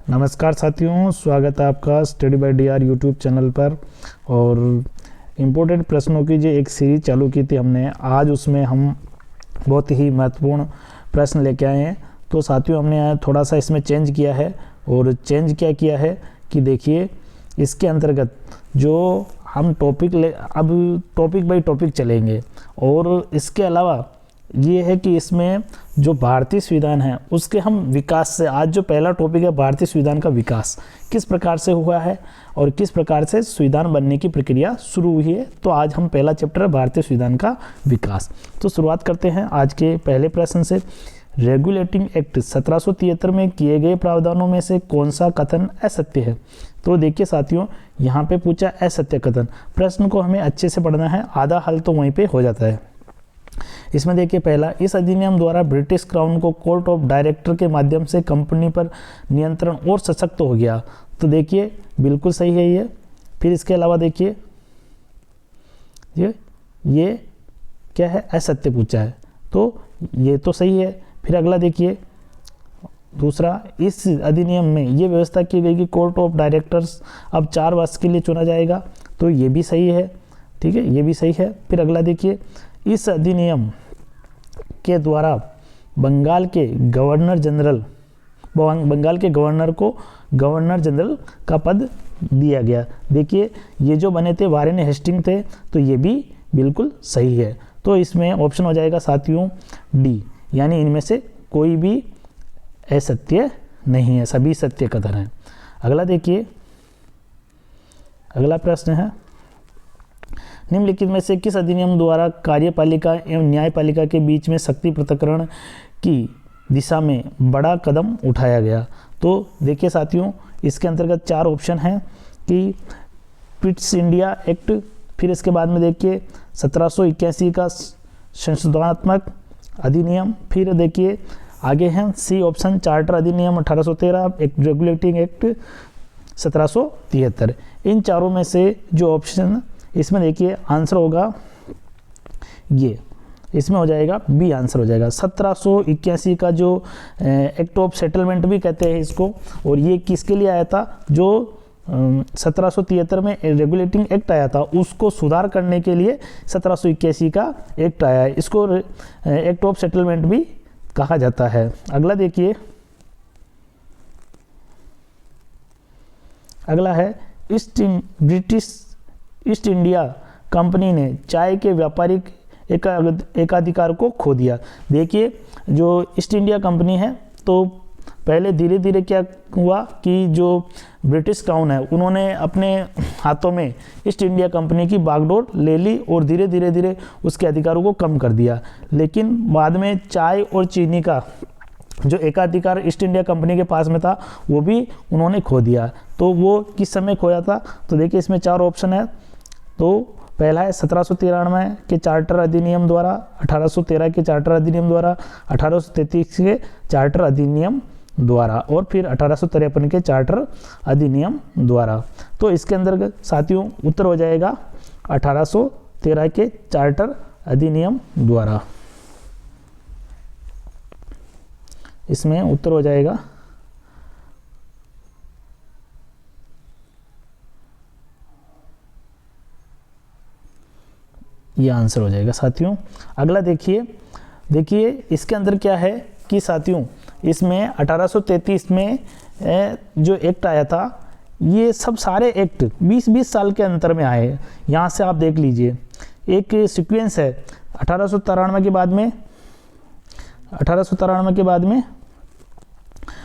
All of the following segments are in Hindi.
नमस्कार साथियों, स्वागत है आपका study by DR YouTube channel पर। और इम्पोर्टेंट प्रश्नों की जो एक सीरीज चालू की थी हमने, आज उसमें हम बहुत ही महत्वपूर्ण प्रश्न लेके आए हैं। तो साथियों, हमने थोड़ा सा इसमें चेंज किया है। और चेंज क्या किया है कि देखिए, इसके अंतर्गत जो हम अब टॉपिक बाय टॉपिक चलेंगे। और इसके अलावा ये है कि इसमें जो भारतीय संविधान है उसके हम विकास से, आज जो पहला टॉपिक है भारतीय संविधान का विकास किस प्रकार से हुआ है और किस प्रकार से संविधान बनने की प्रक्रिया शुरू हुई है। तो आज हम पहला चैप्टर है भारतीय संविधान का विकास। तो शुरुआत करते हैं आज के पहले प्रश्न से। रेगुलेटिंग एक्ट 1773 में किए गए प्रावधानों में से कौन सा कथन असत्य है? तो देखिए साथियों, यहाँ पे पूछा असत्य कथन। प्रश्न को हमें अच्छे से पढ़ना है, आधा हल तो वहीं पे हो जाता है। इसमें देखिए, पहला, इस अधिनियम द्वारा ब्रिटिश क्राउन को कोर्ट ऑफ डायरेक्टर के माध्यम से कंपनी पर नियंत्रण और सशक्त हो गया। तो देखिए बिल्कुल सही है ये। फिर इसके अलावा देखिए, ये क्या है? असत्य पूछा है, तो ये तो सही है। फिर अगला देखिए, दूसरा, इस अधिनियम में ये व्यवस्था की गई कि कोर्ट ऑफ डायरेक्टर्स अब 4 वर्ष के लिए चुना जाएगा। तो ये भी सही है, ठीक है, ये भी सही है। फिर अगला देखिए, इस अधिनियम के द्वारा बंगाल के गवर्नर को गवर्नर जनरल का पद दिया गया। देखिए, ये जो बने थे वारेन हेस्टिंग थे, तो ये भी बिल्कुल सही है। तो इसमें ऑप्शन हो जाएगा साथियों डी, यानी इनमें से कोई भी असत्य नहीं है, सभी सत्य कथन है। अगला देखिए, अगला प्रश्न है, निम्नलिखित में से किस अधिनियम द्वारा कार्यपालिका एवं न्यायपालिका के बीच में शक्ति पृथक्करण की दिशा में बड़ा कदम उठाया गया? तो देखिए साथियों, इसके अंतर्गत 4 ऑप्शन हैं कि पिट्स इंडिया एक्ट, फिर इसके बाद में देखिए 1781 का संशोधनात्मक अधिनियम, फिर देखिए आगे हैं सी ऑप्शन चार्टर अधिनियम 1813, एक रेगुलेटिंग एक्ट 1773। इन चारों में से जो ऑप्शन इसमें देखिए आंसर होगा ये, इसमें हो जाएगा बी आंसर हो जाएगा। 1781 का जो एक्ट ऑफ सेटलमेंट भी कहते हैं इसको, और ये किसके लिए आया था? जो 1773 में रेगुलेटिंग एक्ट आया था उसको सुधार करने के लिए 1781 का एक्ट आया है। इसको एक्ट ऑफ सेटलमेंट भी कहा जाता है। अगला देखिए, अगला है ब्रिटिश ईस्ट इंडिया कंपनी ने चाय के व्यापारिक एकाधिकार को खो दिया। देखिए, जो ईस्ट इंडिया कंपनी है, तो पहले धीरे धीरे क्या हुआ कि जो ब्रिटिश क्राउन है उन्होंने अपने हाथों में ईस्ट इंडिया कंपनी की बागडोर ले ली और धीरे धीरे उसके अधिकारों को कम कर दिया। लेकिन बाद में चाय और चीनी का जो एकाधिकार ईस्ट इंडिया कंपनी के पास में था वो भी उन्होंने खो दिया। तो वो किस समय खोया था? तो देखिए, इसमें 4 ऑप्शन है। तो पहला है 1793 के चार्टर अधिनियम द्वारा, 1813 के चार्टर अधिनियम द्वारा, 1833 के चार्टर अधिनियम द्वारा, और फिर 1853 के चार्टर अधिनियम द्वारा। तो इसके अंदर साथियों उत्तर हो जाएगा 1813 के चार्टर अधिनियम द्वारा। इसमें उत्तर हो जाएगा ये आंसर हो जाएगा साथियों। अगला देखिए इसके अंदर क्या है कि साथियों, इसमें 1833 में जो एक्ट आया था, ये सब सारे एक्ट 20-20 साल के अंतर में आए। यहाँ से आप देख लीजिए, एक सीक्वेंस है। 1893 के बाद में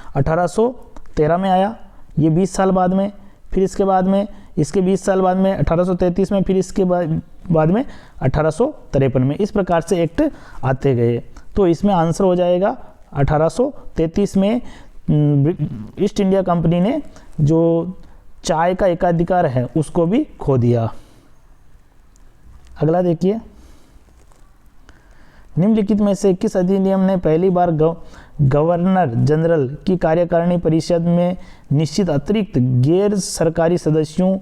1813 में आया, ये 20 साल बाद में, फिर इसके बाद में इसके 20 साल बाद में 1833 में, फिर इसके बाद में 1853 में। इस प्रकार से एक्ट आते गए। तो इसमें आंसर हो जाएगा 1833 में ईस्ट इंडिया कंपनी ने जो चाय का एकाधिकार है उसको भी खो दिया। अगला देखिए, निम्नलिखित में से किस अधिनियम ने पहली बार गवर्नर जनरल की कार्यकारिणी परिषद में निश्चित अतिरिक्त गैर सरकारी सदस्यों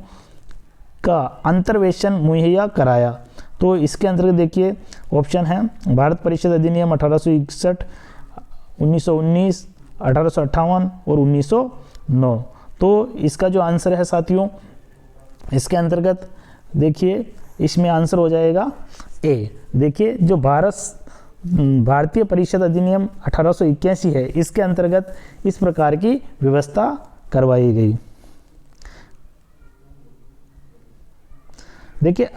का अंतर्वेशन मुहैया कराया? तो इसके अंतर्गत देखिए ऑप्शन है भारत परिषद अधिनियम 1861, 1919, 1858 और 9। तो इसका जो आंसर है साथियों, इसके अंतर्गत देखिए इसमें आंसर हो जाएगा ए। देखिए जो भारतीय परिषद अधिनियम 1881 है, इसके अंतर्गत इस प्रकार की व्यवस्था करवाई गई। देखिए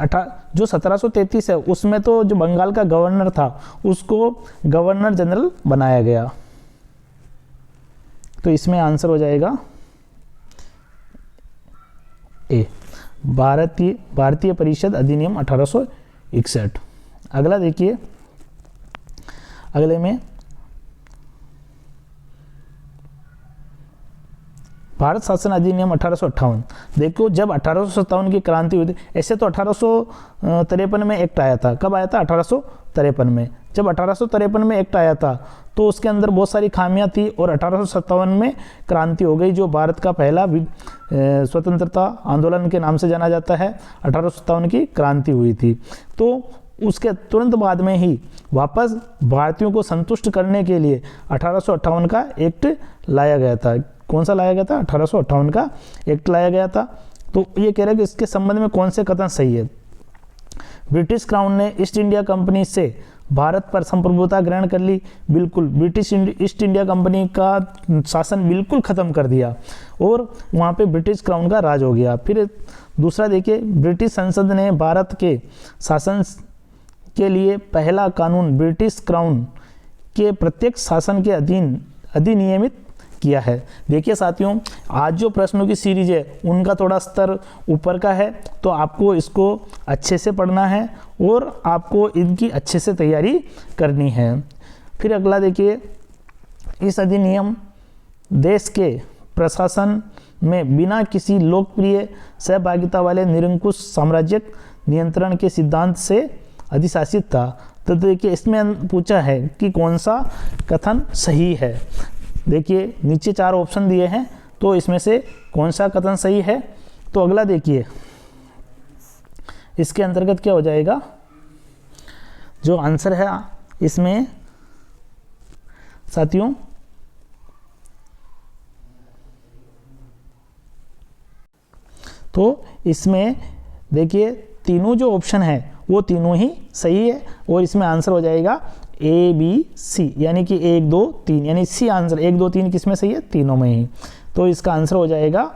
जो 1733 है उसमें तो जो बंगाल का गवर्नर था उसको गवर्नर जनरल बनाया गया। तो इसमें आंसर हो जाएगा ए, भारतीय परिषद अधिनियम 1861। अगला देखिए, अगले में भारत शासन अधिनियम 1858। देखो जब 1857 की क्रांति हुई थी, ऐसे तो 1853 में एक्ट आया था। कब आया था? 1853 में। जब 1853 में एक्ट आया था तो उसके अंदर बहुत सारी खामियां थी और 1857 में क्रांति हो गई, जो भारत का पहला स्वतंत्रता आंदोलन के नाम से जाना जाता है। 1857 की क्रांति हुई थी। तो उसके तुरंत बाद में ही वापस भारतीयों को संतुष्ट करने के लिए 1858 का एक्ट लाया गया था। कौन सा लाया गया था? 1858 का एक्ट लाया गया था। तो ये कह रहा है कि इसके संबंध में कौन से कथन सही है। ब्रिटिश क्राउन ने ईस्ट इंडिया कंपनी से भारत पर संप्रभुता ग्रहण कर ली। बिल्कुल, ब्रिटिश ईस्ट इंडिया कंपनी का शासन बिल्कुल ख़त्म कर दिया और वहाँ पे ब्रिटिश क्राउन का राज हो गया। फिर दूसरा देखिए, ब्रिटिश संसद ने भारत के शासन के लिए पहला कानून ब्रिटिश क्राउन के प्रत्यक्ष शासन के अधीन अधिनियमित किया है। देखिए साथियों, आज जो प्रश्नों की सीरीज है उनका थोड़ा स्तर ऊपर का है, तो आपको इसको अच्छे से पढ़ना है और आपको इनकी अच्छे से तैयारी करनी है। फिर अगला देखिए, इस अधिनियम देश के प्रशासन में बिना किसी लोकप्रिय सहभागिता वाले निरंकुश साम्राज्यिक नियंत्रण के सिद्धांत से अधिशासित था। तो देखिए इसमें पूछा है कि कौन सा कथन सही है। देखिए नीचे 4 ऑप्शन दिए हैं, तो इसमें से कौन सा कथन सही है। तो अगला देखिए, इसके अंतर्गत क्या हो जाएगा, जो आंसर है इसमें साथियों, तो इसमें देखिए तीनों जो ऑप्शन है वो तीनों ही सही है और इसमें आंसर हो जाएगा ए बी सी, यानी कि 1 2 3, यानी सी आंसर 1 2 3 किसमें सही है? तीनों में ही। तो इसका आंसर हो जाएगा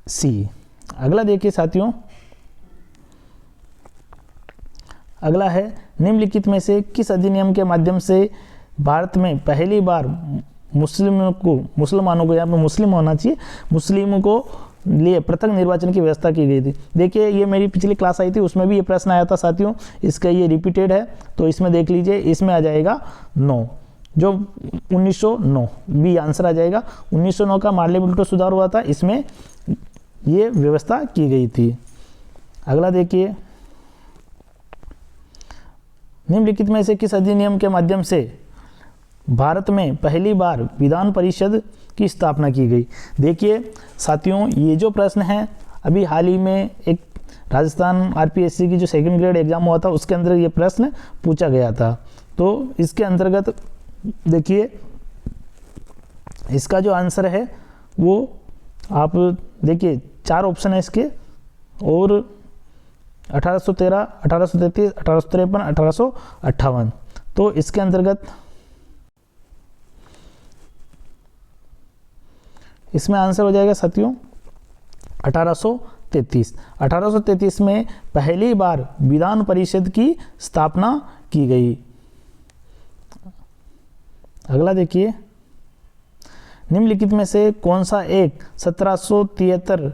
सी। अगला देखिए साथियों, अगला है निम्नलिखित में से किस अधिनियम के माध्यम से भारत में पहली बार मुसलमानों को, यहाँ पर मुस्लिम होना चाहिए, मुस्लिमों को लिए पृथक निर्वाचन की व्यवस्था की गई थी। देखिए ये मेरी पिछली क्लास आई थी, उसमें भी ये प्रश्न आया था साथियों, इसका ये रिपीटेड है। तो इसमें देख लीजिए, इसमें आ जाएगा 9, जो 1909 बी आंसर आ जाएगा। 1909 का मार्ले बिल्टो सुधार हुआ था, इसमें ये व्यवस्था की गई थी। अगला देखिए, निम्नलिखित में से किस अधिनियम के माध्यम से भारत में पहली बार विधान परिषद की स्थापना की गई। देखिए साथियों, ये जो प्रश्न है अभी हाल ही में एक राजस्थान आरपीएससी की जो 2nd ग्रेड एग्जाम हुआ था उसके अंदर ये प्रश्न पूछा गया था। तो इसके अंतर्गत देखिए इसका जो आंसर है वो आप देखिए 4 ऑप्शन है इसके, और 1813, 1833, 1853, 1858। तो इसके अंतर्गत इसमें आंसर हो जाएगा साथियों 1833। 1833 में पहली बार विधान परिषद की स्थापना की गई। अगला देखिए, निम्नलिखित में से कौन सा एक 1773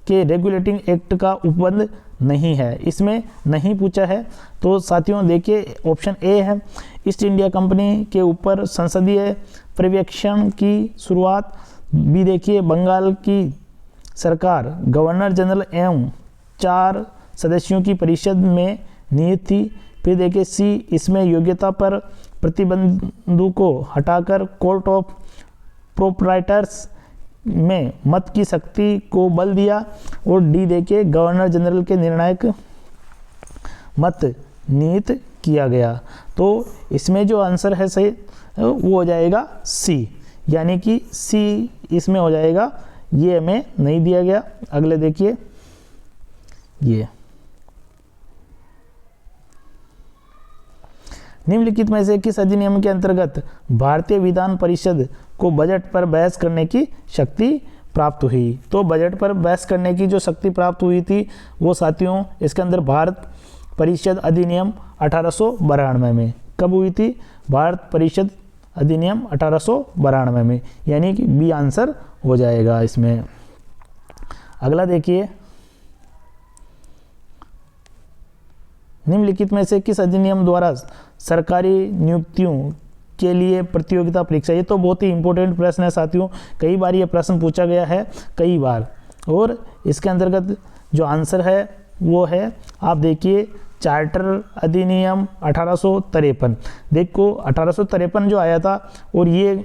के रेगुलेटिंग एक्ट का उपबंध नहीं है। इसमें नहीं पूछा है, तो साथियों देखिए ऑप्शन ए है, ईस्ट इंडिया कंपनी के ऊपर संसदीय पर्यवेक्षण की शुरुआत। बी देखिए, बंगाल की सरकार गवर्नर जनरल एवं 4 सदस्यों की परिषद में निहित थी। फिर देखिए सी, इसमें योग्यता पर प्रतिबंधों को हटाकर कोर्ट ऑफ प्रोप्राइटर्स में मत की शक्ति को बल दिया। और डी देखिए, गवर्नर जनरल के निर्णायक मत निहित किया गया। तो इसमें जो आंसर है सही वो हो जाएगा सी, यानी कि सी इसमें हो जाएगा, ये हमें नहीं दिया गया। अगले देखिए, ये निम्नलिखित में से किस अधिनियम के अंतर्गत भारतीय विधान परिषद को बजट पर बहस करने की शक्ति प्राप्त हुई? तो बजट पर बहस करने की जो शक्ति प्राप्त हुई थी वो साथियों इसके अंदर भारत परिषद अधिनियम 1892 में। कब हुई थी? भारत परिषद अधिनियम 1892 में, यानी कि बी आंसर हो जाएगा इसमें। अगला देखिए, निम्नलिखित में से किस अधिनियम द्वारा सरकारी नियुक्तियों के लिए प्रतियोगिता परीक्षा? ये तो बहुत ही इंपॉर्टेंट प्रश्न है साथियों, कई बार ये प्रश्न पूछा गया है, कई बार। और इसके अंतर्गत जो आंसर है वो है, आप देखिए, चार्टर अधिनियम 1853। देखो 1853 जो आया था, और ये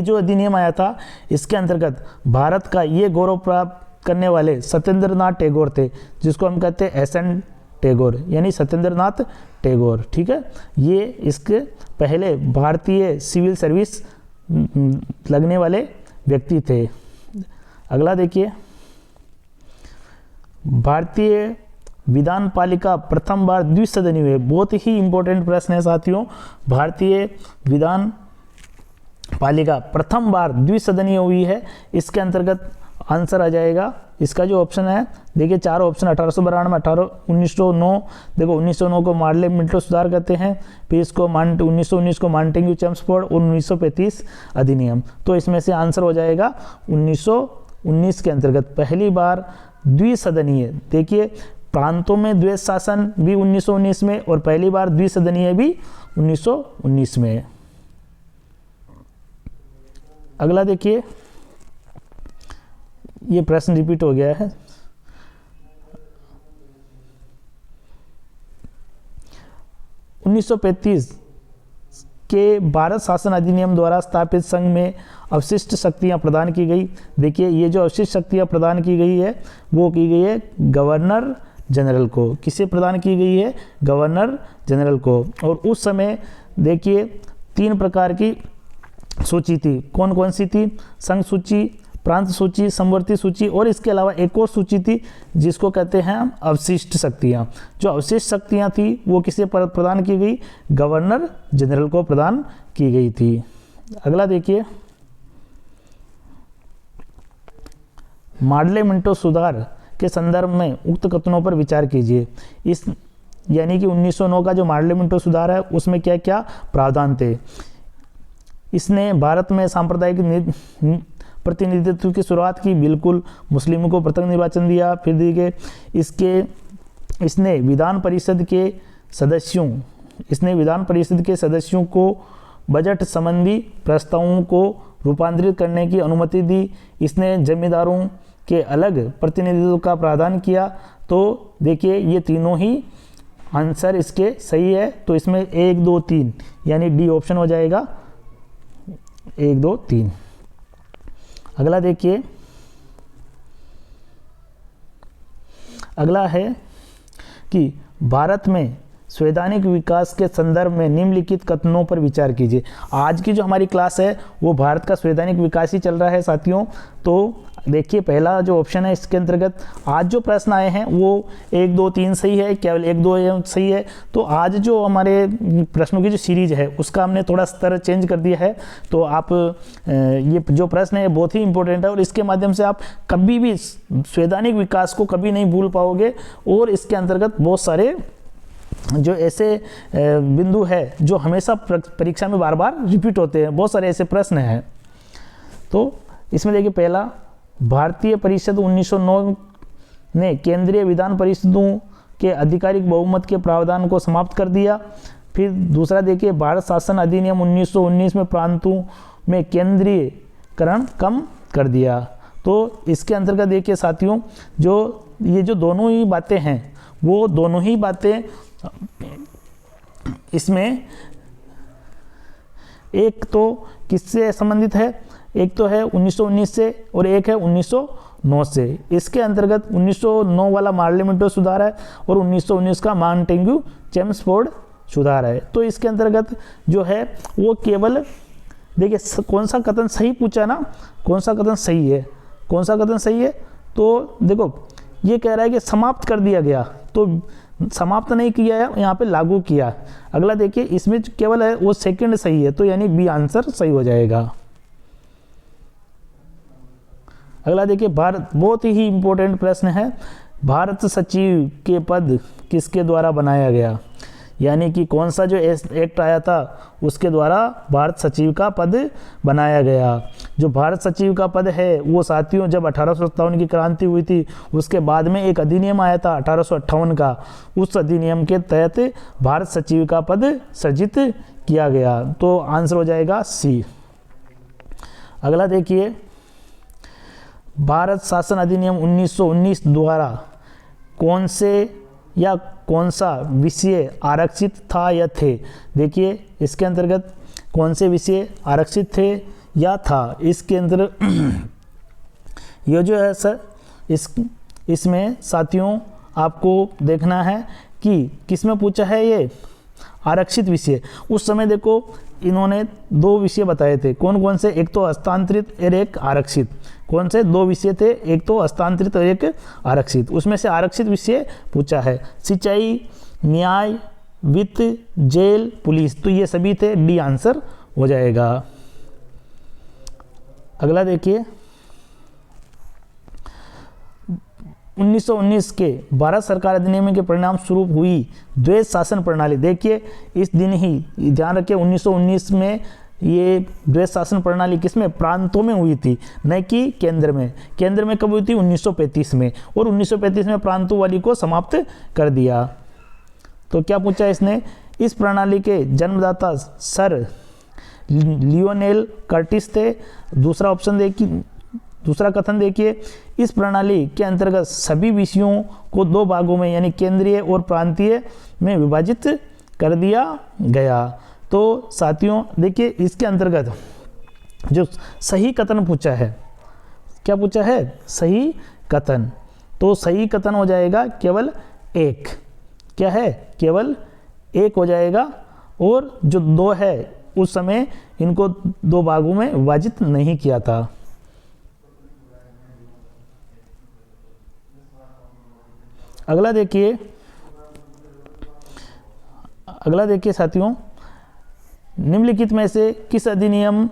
जो अधिनियम आया था इसके अंतर्गत भारत का ये गौरव प्राप्त करने वाले सत्येंद्र नाथ टैगोर थे, जिसको हम कहते हैं एस.एन. टैगोर, यानी सत्येंद्र नाथ टैगोर। ठीक है, ये इसके पहले भारतीय सिविल सर्विस लगने वाले व्यक्ति थे। अगला देखिए, भारतीय विधान पालिका प्रथम बार द्विसदनीय हुए। बहुत ही इंपॉर्टेंट प्रश्न है साथियों, भारतीय विधान पालिका प्रथम बार द्विसदनीय हुई है, इसके अंतर्गत आंसर आ जाएगा इसका जो ऑप्शन है, देखिए 4 ऑप्शन 1892, 1909, देखो 1909 को मार्ले मिंटो सुधार कहते हैं, फिर इसको 1919 को मॉन्टेग्यू चेम्सफोर्ड, और 1935 अधिनियम। तो इसमें से आंसर हो जाएगा 1919 के अंतर्गत पहली बार द्विसदनीय। देखिए प्रांतों में द्वैत शासन भी 1919 में, और पहली बार द्विसदनीय भी 1919 में। अगला देखिए, ये प्रश्न रिपीट हो गया है। 1935 के भारत शासन अधिनियम द्वारा स्थापित संघ में अवशिष्ट शक्तियां प्रदान की गई। देखिए ये जो अवशिष्ट शक्तियां प्रदान की गई है वो की गई है गवर्नर जनरल को। किसे प्रदान की गई है? गवर्नर जनरल को। और उस समय देखिए 3 प्रकार की सूची थी। कौन कौन सी थी? संघ सूची, प्रांत सूची, समवर्ती सूची, और इसके अलावा एक और सूची थी जिसको कहते हैं हम अवशिष्ट शक्तियां। जो अवशिष्ट शक्तियां थी वो किसे प्रदान की गई? गवर्नर जनरल को प्रदान की गई थी। अगला देखिए, मार्ले मिंटो सुधार के संदर्भ में उक्त कथनों पर विचार कीजिए। इस यानी कि 1909 का जो मार्ले मिंटो सुधार है उसमें क्या क्या प्रावधान थे? इसने भारत में सांप्रदायिक प्रतिनिधित्व की शुरुआत की, बिल्कुल। मुस्लिमों को प्रथम निर्वाचन दिया। फिर देखिए इसने विधान परिषद के सदस्यों को बजट संबंधी प्रस्तावों को रूपांतरित करने की अनुमति दी। इसने जमींदारों के अलग प्रतिनिधित्व का प्रावधान किया। तो देखिए ये तीनों ही आंसर इसके सही है। तो इसमें 1 2 3 यानी डी ऑप्शन हो जाएगा। 1 2 3। अगला देखिए, अगला है कि भारत में संवैधानिक विकास के संदर्भ में निम्नलिखित कथनों पर विचार कीजिए। आज की जो हमारी क्लास है वो भारत का संवैधानिक विकास ही चल रहा है साथियों। तो देखिए पहला जो ऑप्शन है इसके अंतर्गत आज जो प्रश्न आए हैं वो 1 2 3 सही है, केवल 1 2 सही है। तो आज जो हमारे प्रश्नों की जो सीरीज है उसका हमने थोड़ा स्तर चेंज कर दिया है। तो आप ये जो प्रश्न है बहुत ही इंपॉर्टेंट है और इसके माध्यम से आप कभी भी संवैधानिक विकास को कभी नहीं भूल पाओगे। और इसके अंतर्गत बहुत सारे जो ऐसे बिंदु है जो हमेशा परीक्षा में बार बार रिपीट होते हैं, बहुत सारे ऐसे प्रश्न हैं। तो इसमें देखिए पहला, भारतीय परिषद 1909 ने केंद्रीय विधान परिषदों के आधिकारिक बहुमत के प्रावधान को समाप्त कर दिया। फिर दूसरा देखिए, भारत शासन अधिनियम 1919 में प्रांतों में केंद्रीयकरण कम कर दिया। तो इसके अंतर्गत देखिए साथियों, जो ये जो दोनों ही बातें हैं वो दोनों ही बातें इसमें एक तो किससे संबंधित है? एक तो है 1919 से और एक है 1909 से। इसके अंतर्गत 1909 वाला मार्ले मिंटो सुधार है और 1919 का मॉन्टेग्यू चेम्सफोर्ड सुधार है। तो इसके अंतर्गत जो है वो केवल देखिए कौन सा कथन सही पूछा ना, कौन सा कथन सही है, कौन सा कथन सही है, तो देखो ये कह रहा है कि समाप्त कर दिया गया, तो समाप्त नहीं किया है, यहाँ पे लागू किया। अगला देखिए इसमें केवल है वो सेकंड सही है, तो यानी बी आंसर सही हो जाएगा। अगला देखिए भारत, बहुत ही इंपॉर्टेंट प्रश्न है, भारत सचिव के पद किसके द्वारा बनाया गया, यानी कि कौन सा जो एक्ट आया था उसके द्वारा भारत सचिव का पद बनाया गया। जो भारत सचिव का पद है वो साथियों जब 1857 की क्रांति हुई थी उसके बाद में एक अधिनियम आया था 1858 का, उस अधिनियम के तहत भारत सचिव का पद सृजित किया गया, तो आंसर हो जाएगा सी। अगला देखिए भारत शासन अधिनियम 1919 द्वारा कौन से या कौन सा विषय आरक्षित था या थे। देखिए इसके अंतर्गत कौन से विषय आरक्षित थे या था, इसके अंदर ये जो है सर इसमें साथियों आपको देखना है कि किसमें पूछा है ये आरक्षित विषय। उस समय देखो इन्होंने दो विषय बताए थे, कौन कौन से, एक तो हस्तांतरित और एक आरक्षित। कौन से दो विषय थे, एक तो हस्तांतरित और एक आरक्षित। उसमें से आरक्षित विषय पूछा है सिंचाई, न्याय, वित्त, जेल, पुलिस, तो ये सभी थे, डी आंसर हो जाएगा। अगला देखिए 1919 के भारत सरकार अधिनियम के परिणाम स्वरूप हुई द्वैध शासन प्रणाली। देखिए इस दिन ही ध्यान रखिए 1919 में ये द्वैध शासन प्रणाली किसमें, प्रांतों में हुई थी, न कि केंद्र में। केंद्र में कब हुई थी, 1935 में, और 1935 में प्रांतों वाली को समाप्त कर दिया। तो क्या पूछा इसने, इस प्रणाली के जन्मदाता सर लियोनेल कर्टिस थे। दूसरा ऑप्शन देखिए, दूसरा कथन देखिए, इस प्रणाली के अंतर्गत सभी विषयों को दो भागों में यानी केंद्रीय और प्रांतीय में विभाजित कर दिया गया। तो साथियों देखिए इसके अंतर्गत जो सही कथन पूछा है, क्या पूछा है, सही कथन, तो सही कथन हो जाएगा केवल एक, क्या है, केवल एक हो जाएगा, और जो दो है उस समय इनको दो भागों में विभाजित नहीं किया था। अगला देखिए साथियों, निम्नलिखित में से किस अधिनियम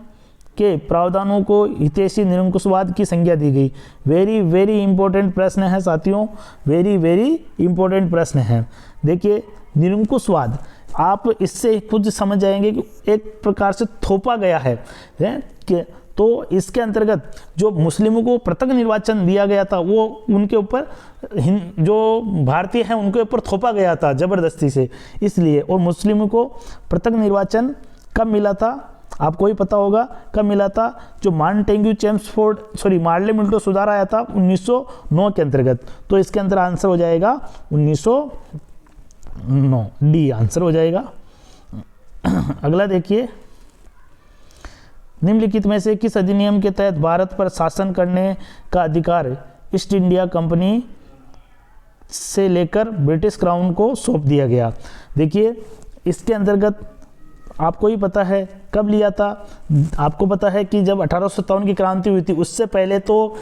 के प्रावधानों को हितैषी निरंकुशवाद की संज्ञा दी गई। वेरी वेरी इंपॉर्टेंट प्रश्न है साथियों, वेरी वेरी इंपॉर्टेंट प्रश्न है। देखिए निरंकुशवाद, आप इससे खुद समझ जाएंगे कि एक प्रकार से थोपा गया है कि तो इसके अंतर्गत जो मुस्लिमों को पृथक निर्वाचन दिया गया था वो उनके ऊपर जो भारतीय हैं उनके ऊपर थोपा गया था ज़बरदस्ती से, इसलिए। और मुस्लिमों को पृथक निर्वाचन कब मिला था, आपको ही पता होगा कब मिला था, जो मार्ले मिंटो सुधार आया था 1909 के अंतर्गत। तो इसके अंदर आंसर हो जाएगा 1909, डी आंसर हो जाएगा। अगला देखिए, निम्नलिखित में से किस अधिनियम के तहत भारत पर शासन करने का अधिकार ईस्ट इंडिया कंपनी से लेकर ब्रिटिश क्राउन को सौंप दिया गया। देखिए इसके अंतर्गत आपको ही पता है कब लिया था, आपको पता है कि जब 1857 की क्रांति हुई थी उससे पहले तो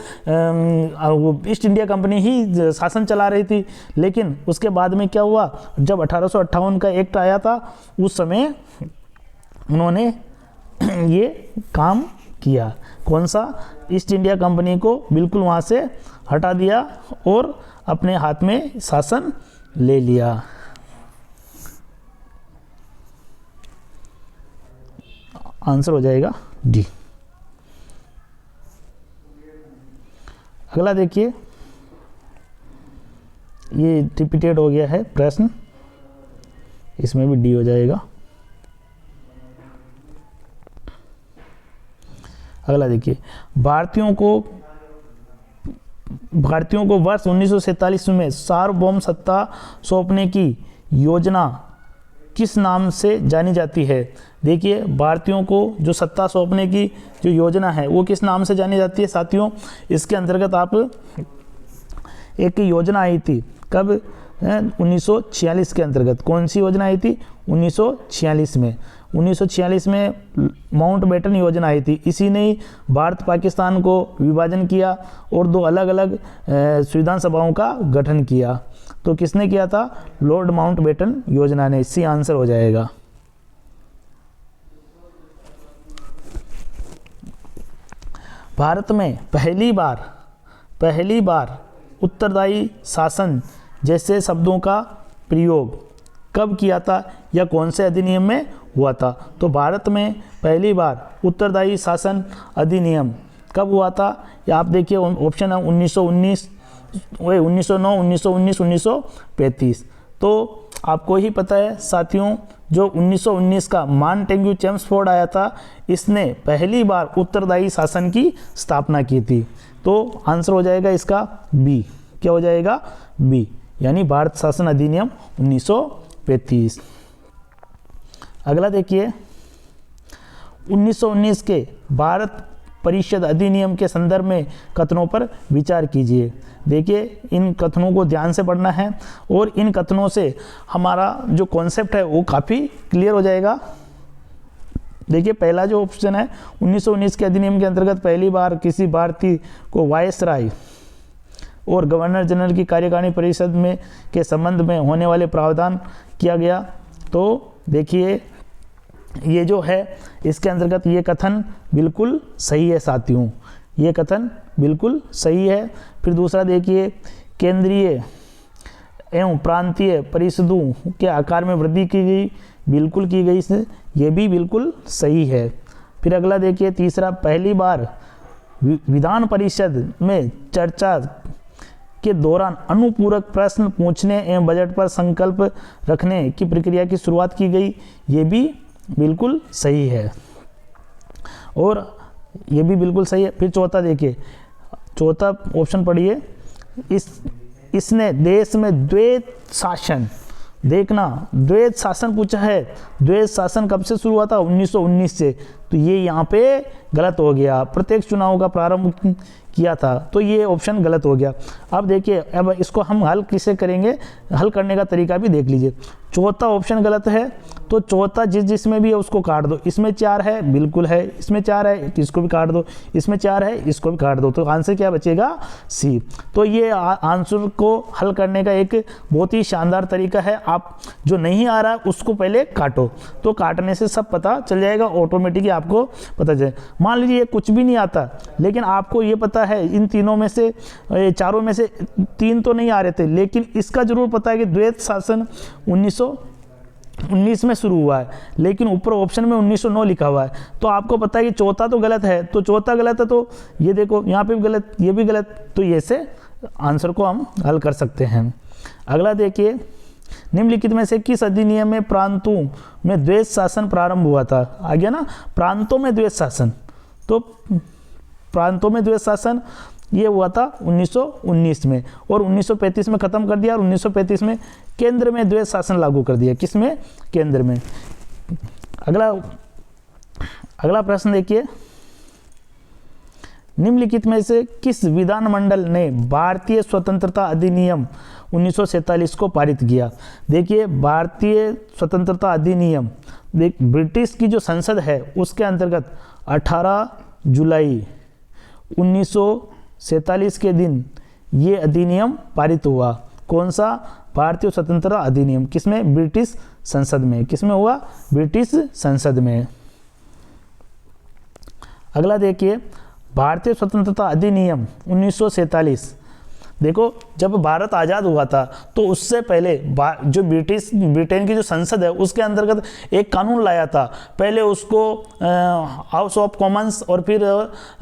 ईस्ट इंडिया कंपनी ही शासन चला रही थी, लेकिन उसके बाद में क्या हुआ, जब 1858 का एक्ट आया था उस समय उन्होंने ये काम किया। कौन सा, ईस्ट इंडिया कंपनी को बिल्कुल वहाँ से हटा दिया और अपने हाथ में शासन ले लिया। आंसर हो जाएगा डी। अगला देखिए, ये रिपीटेड हो गया है प्रश्न, इसमें भी डी हो जाएगा। अगला देखिए, भारतीयों को वर्ष 1947 में सार्वभौम सत्ता सौंपने की योजना किस नाम से जानी जाती है। देखिए भारतीयों को जो सत्ता सौंपने की जो योजना है वो किस नाम से जानी जाती है साथियों। इसके अंतर्गत आप एक योजना आई थी कब, 1946 के अंतर्गत। कौन सी योजना आई थी? 1946 में। 1946 में माउंटबेटन योजना आई थी। इसी ने ही भारत पाकिस्तान को विभाजन किया और दो अलग अलग संविधान सभाओं का गठन किया। तो किसने किया था? लॉर्ड माउंटबेटन योजना ने। इसी आंसर हो जाएगा। भारत में पहली बार उत्तरदायी शासन जैसे शब्दों का प्रयोग कब किया था या कौन से अधिनियम में हुआ था? तो भारत में पहली बार उत्तरदायी शासन अधिनियम कब हुआ था? या आप देखिए ऑप्शन है 1919, 1909, 1919, 1935। तो आपको ही पता है साथियों, जो 1919 का मॉन्टेग्यू चेम्सफोर्ड आया था, इसने पहली बार उत्तरदायी शासन की स्थापना की थी। तो आंसर हो जाएगा इसका बी। क्या हो जाएगा? बी, यानी भारत शासन अधिनियम 1935। अगला देखिए, 1919 के भारत परिषद अधिनियम के संदर्भ में कथनों पर विचार कीजिए। देखिए, इन कथनों को ध्यान से पढ़ना है और इन कथनों से हमारा जो कॉन्सेप्ट है वो काफ़ी क्लियर हो जाएगा। देखिए, पहला जो ऑप्शन है, 1919 के अधिनियम के अंतर्गत पहली बार किसी भारतीय को वायसराय और गवर्नर जनरल की कार्यकारिणी परिषद में के संबंध में होने वाले प्रावधान किया गया। तो देखिए, ये जो है इसके अंतर्गत ये कथन बिल्कुल सही है साथियों, ये कथन बिल्कुल सही है। फिर दूसरा देखिए, केंद्रीय एवं प्रांतीय परिषदों के आकार में वृद्धि की गई, बिल्कुल की गई से, ये भी बिल्कुल सही है। फिर अगला देखिए, तीसरा, पहली बार विधान परिषद में चर्चा के दौरान अनुपूरक प्रश्न पूछने एवं बजट पर संकल्प रखने की प्रक्रिया की शुरुआत की गई, ये भी बिल्कुल सही है और ये भी बिल्कुल सही है। फिर चौथा देखिए, चौथा ऑप्शन पढ़िए, इसने देश में द्वैत शासन, देखना द्वैत शासन पूछा है, द्वैत शासन कब से शुरू हुआ था? 1919 से। तो ये यहाँ पे गलत हो गया, प्रत्येक चुनाव का प्रारंभ किया था, तो ये ऑप्शन गलत हो गया। अब देखिए, अब इसको हम हल किसे करेंगे, हल करने का तरीका भी देख लीजिए। चौथा ऑप्शन गलत है, तो चौथा जिसमें भी है उसको काट दो। इसमें 4 है, बिल्कुल है, इसमें 4 है, इसको भी काट दो, इसमें 4 है, इसको भी काट दो, तो आंसर क्या बचेगा? सी। तो ये आंसर को हल करने का एक बहुत ही शानदार तरीका है। आप जो नहीं आ रहा उसको पहले काटो, तो काटने से सब पता चल जाएगा, ऑटोमेटिकली आपको पता चले। मान लीजिए कुछ भी नहीं आता, लेकिन आपको ये पता है इन तीनों में से, चारों में से 3 तो नहीं आ रहे थे, लेकिन इसका जरूर पता है कि द्वैत शासन 1919 में शुरू हुआ है, लेकिन ऊपर ऑप्शन में 1909 लिखा हुआ है। तो आपको पता है कि चौथा तो गलत है, तो चौथा गलत है, तो ये देखो यहाँ पे भी गलत, ये भी गलत, तो ये से आंसर को हम हल कर सकते हैं। अगला देखिए, निम्नलिखित में से किस अधिनियम में प्रांतों में द्वैत शासन प्रारंभ हुआ था? आ गया ना, प्रांतों में द्वैत शासन। तो प्रांतों में द्वैत शासन ये हुआ था 1919 में, और 1935 में ख़त्म कर दिया, और 1935 में केंद्र में द्वैत शासन लागू कर दिया। किसमें? केंद्र में। अगला प्रश्न देखिए, निम्नलिखित में से किस विधानमंडल ने भारतीय स्वतंत्रता अधिनियम 1947 को पारित किया? देखिए, भारतीय स्वतंत्रता अधिनियम, ब्रिटिश की जो संसद है उसके अंतर्गत 18 जुलाई 1947 के दिन ये अधिनियम पारित हुआ। कौन सा? भारतीय स्वतंत्रता अधिनियम। किसमें? ब्रिटिश संसद में। किसमें हुआ? ब्रिटिश संसद में। अगला देखिए, भारतीय स्वतंत्रता अधिनियम 1947। देखो, जब भारत आज़ाद हुआ था तो उससे पहले जो ब्रिटेन की जो संसद है उसके अंतर्गत एक कानून लाया था। पहले उसको हाउस ऑफ कॉमन्स और फिर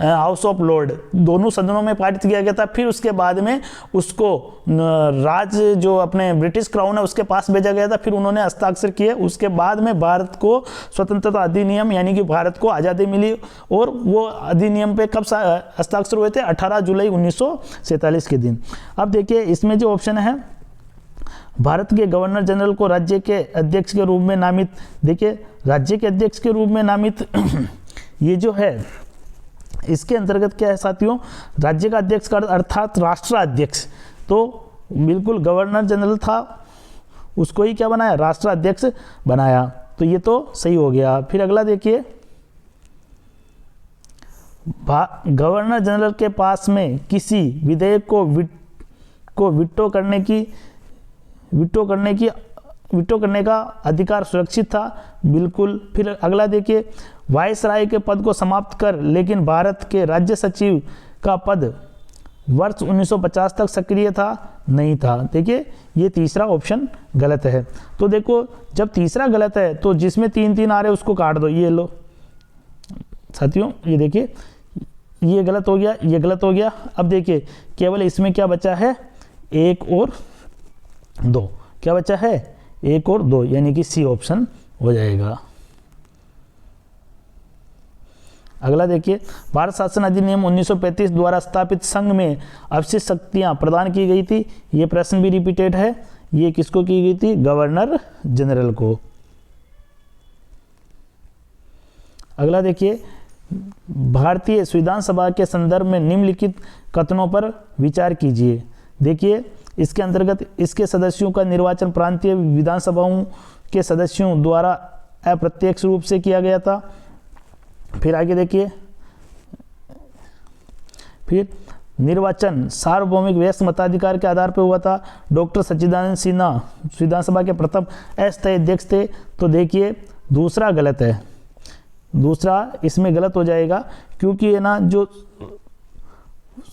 हाउस ऑफ लॉर्ड दोनों सदनों में पारित किया गया था। फिर उसके बाद में उसको राज्य जो अपने ब्रिटिश क्राउन है उसके पास भेजा गया था, फिर उन्होंने हस्ताक्षर किए। उसके बाद में भारत को स्वतंत्रता अधिनियम यानी कि भारत को आज़ादी मिली, और वो अधिनियम पे कब हस्ताक्षर हुए थे? 18 जुलाई 1947 के दिन। अब देखिए, इसमें जो ऑप्शन है, भारत के गवर्नर जनरल को राज्य के अध्यक्ष के रूप में नामित, देखिए राज्य के अध्यक्ष के रूप में नामित ये जो है इसके अंतर्गत क्या है साथियों? राज्य का अध्यक्ष का अर्थात राष्ट्राध्यक्ष। तो बिल्कुल गवर्नर जनरल था, उसको ही क्या बनाया, राष्ट्राध्यक्ष बनाया। तो ये तो सही हो गया। फिर अगला देखिए, गवर्नर जनरल के पास में किसी विधेयक को वीटो करने का अधिकार सुरक्षित था, बिल्कुल। फिर अगला देखिए, वायसराय के पद को समाप्त कर लेकिन भारत के राज्य सचिव का पद वर्ष 1950 तक सक्रिय था, नहीं था। देखिए ये तीसरा ऑप्शन गलत है। तो देखो जब तीसरा गलत है तो जिसमें 3-3 आ रहे हैं उसको काट दो। ये लो साथियों, ये देखिए ये गलत हो गया, ये गलत हो गया। अब देखिए केवल इसमें क्या बचा है, 1 और 2। क्या बचा है, 1 और 2, यानी कि सी ऑप्शन हो जाएगा। अगला देखिए, भारत शासन अधिनियम 1935 द्वारा स्थापित संघ में अवशिष्ट शक्तियां प्रदान की गई थी। ये प्रश्न भी रिपीटेड है। ये किसको की गई थी, गवर्नर जनरल को। अगला देखिए, भारतीय संविधान सभा के संदर्भ में निम्नलिखित कथनों पर विचार कीजिए। देखिए इसके अंतर्गत इसके सदस्यों का निर्वाचन प्रांतीय विधानसभाओं के सदस्यों द्वारा अप्रत्यक्ष रूप से किया गया था। फिर आगे देखिए, फिर निर्वाचन सार्वभौमिक व्यस्त मताधिकार के आधार पर हुआ था। डॉक्टर सच्चिदानंद सिन्हा विधानसभा के प्रथम अस्थायी अध्यक्ष थे। तो देखिए दूसरा गलत है, दूसरा इसमें गलत हो जाएगा, क्योंकि ये ना जो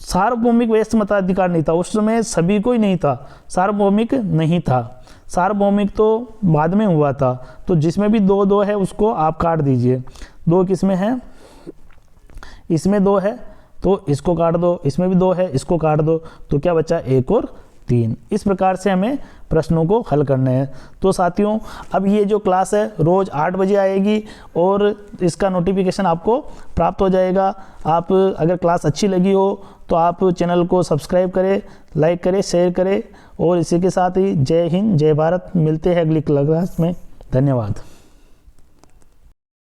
सार्वभौमिक व्यस्त मताधिकार नहीं था, उस समय सभी को ही नहीं था, सार्वभौमिक नहीं था। सार्वभौमिक तो बाद में हुआ था। तो जिसमें भी 2-2 है उसको आप काट दीजिए। 2 किसमें है, इसमें 2 है तो इसको काट दो, इसमें भी 2 है, इसको काट दो। तो क्या बचा, 1 और 3। इस प्रकार से हमें प्रश्नों को हल करना है। तो साथियों अब ये जो क्लास है रोज़ 8 बजे आएगी और इसका नोटिफिकेशन आपको प्राप्त हो जाएगा। आप अगर क्लास अच्छी लगी हो तो आप चैनल को सब्सक्राइब करें, लाइक करें, शेयर करें। और इसी के साथ ही जय हिंद, जय भारत। मिलते हैं अगली क्लास में। धन्यवाद।